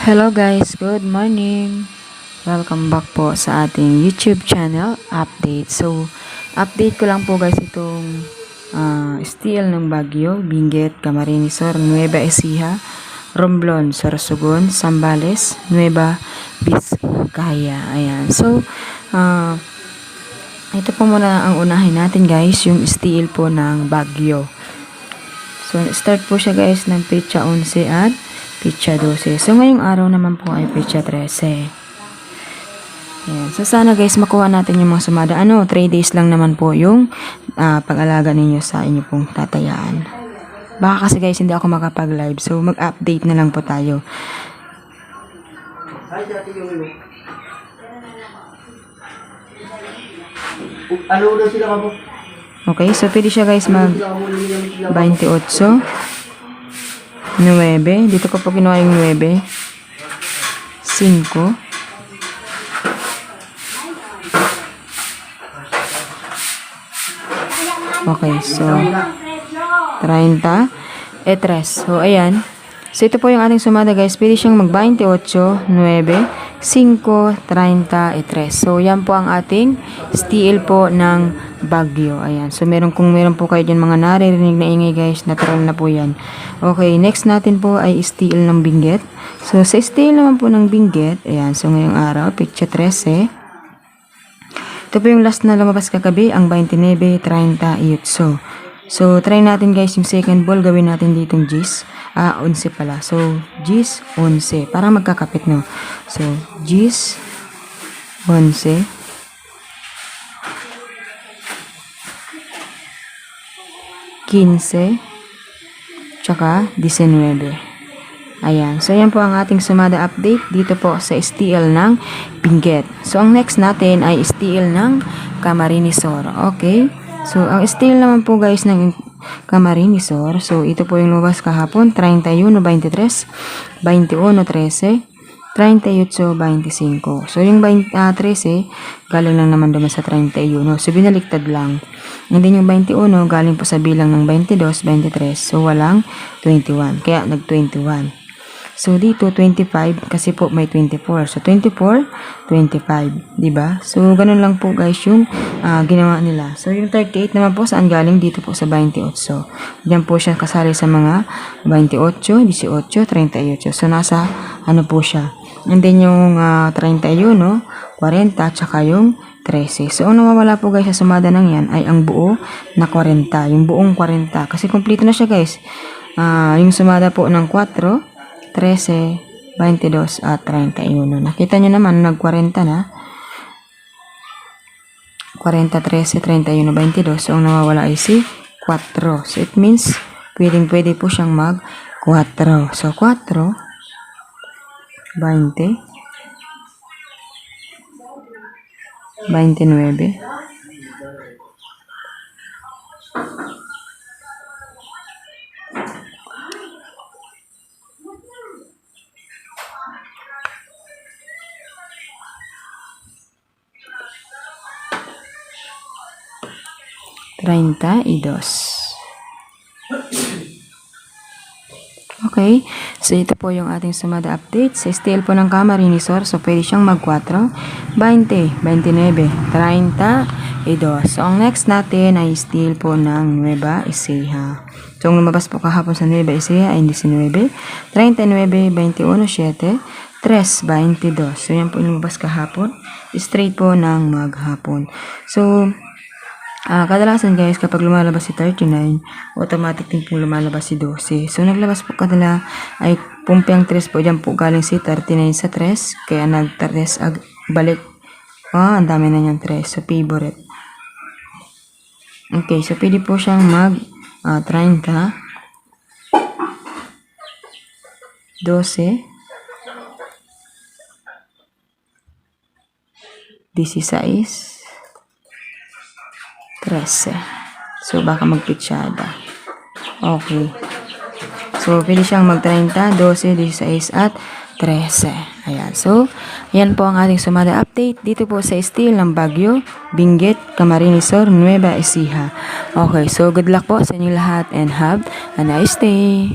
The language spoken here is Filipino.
Hello guys, good morning. Welcome back po sa ating YouTube channel update. So, update ko lang po guys itong steel ng Baguio, Benguet, Camarines Sur, Nueva Ecija, Romblon, Sorsogon, Zambales, Nueva Vizcaya. Ayan. So, ito po muna ang unahin natin guys, yung steel po ng Baguio. So, start po siya guys ng petsa 11 at petsa 12. So, ngayong araw naman po ay petsa 13. Ayan. So, sana guys makuha natin yung mga sumada. 3 days lang naman po yung pag-alaga ninyo sa inyo pong tatayaan. Baka kasi guys hindi ako makapag-live. So, mag-update na lang po tayo. Ano daw sila ka po? Okay, so pwede siya guys mag 28, 9, dito ko po kinuha yung 9, 5, okay, so 30, 3. So, ayan. So, ito po yung ating sumada guys. Pwede siyang mag 28, 9, 5, 30, 3. So, yan po ang ating steel po ng Baguio. Ayan. So, kung meron po kayo dyan mga naririnig na ingay guys, natural na po yan. Okay, next natin po ay steel ng Benguet. So, sa steel naman po ng Benguet, ayan. So, ngayong araw, petsa 13. Ito po yung last na lumabas kagabi, ang 29, 38. So, try natin guys yung second ball. Gawin natin ditong G's. 11 pala. So, G's, 11. Parang magkakapit, no? So, G's, 11. Quince, tsaka 19. Ayan. So, yan po ang ating sumada update dito po sa steel ng Benguet. So, ang next natin ay steel ng Camarines Sur. Okay? So, ang steel naman po guys ng Camarines Sur. So, ito po yung lumabas kahapon. 31, 23, 21, 13, 38, 25. So, yung 13, galing lang naman naman sa 31. So, binaliktad lang. And then yung 21, galing po sa bilang ng 22, 23. So, walang 21. Kaya, nag-21. So, dito, 25, kasi po may 24. So, 24, 25. Diba? So, ganun lang po guys yung ginawa nila. So, yung 38 naman po, saan galing? Dito po sa 28. So, diyan po siya kasali sa mga 28, 18, 38. So, nasa, po siya. And then, yung 31, 40, tsaka yung 13. So, ang nawawala po guys sa sumada ng yan ay ang buo na 40. Yung buong 40. Kasi kompleto na siya guys. Yung sumada po ng 4, 13, 22, at 31. Nakita nyo naman, nag-40 na. 40, 13, 31, 22. So, ang nawawala ay si 4. So, it means, pwede po siyang mag-4. So, 4, 20, 29, 32. Okay. So, ito po yung ating sumada update. Sa steel po ng Camarines Sur, so pwede siyang mag-4, 20, 29, 32. So, ang next natin ay steel po ng Nueva Ecija. So, ang lumabas po kahapon sa Nueva Ecija ay 19, 39, 21, 7, 3, 22. So, yan po yung lumabas kahapon. Straight po ng maghapon. So, kadalasan guys, kapag lumalabas si 39, automatic din po lumalabas si 12. So, naglabas po kadala ay pumpiang 3 po. Diyan po galing si 39 sa 3. Kaya nag-3 balik. Ang dami na niyang 3. So, favorite. Okay, so pwede po siyang mag 30, 12, 16, 13. So, baka magpitsyada. Okay. So, pwede siyang mag-30, 12, 16, at 13. Ayan. So, ayan po ang ating sumada update dito po sa steel ng Baguio, Benguet, Camarines Sur, Nueva Ecija. Okay. So, good luck po sa inyo lahat and have a nice day.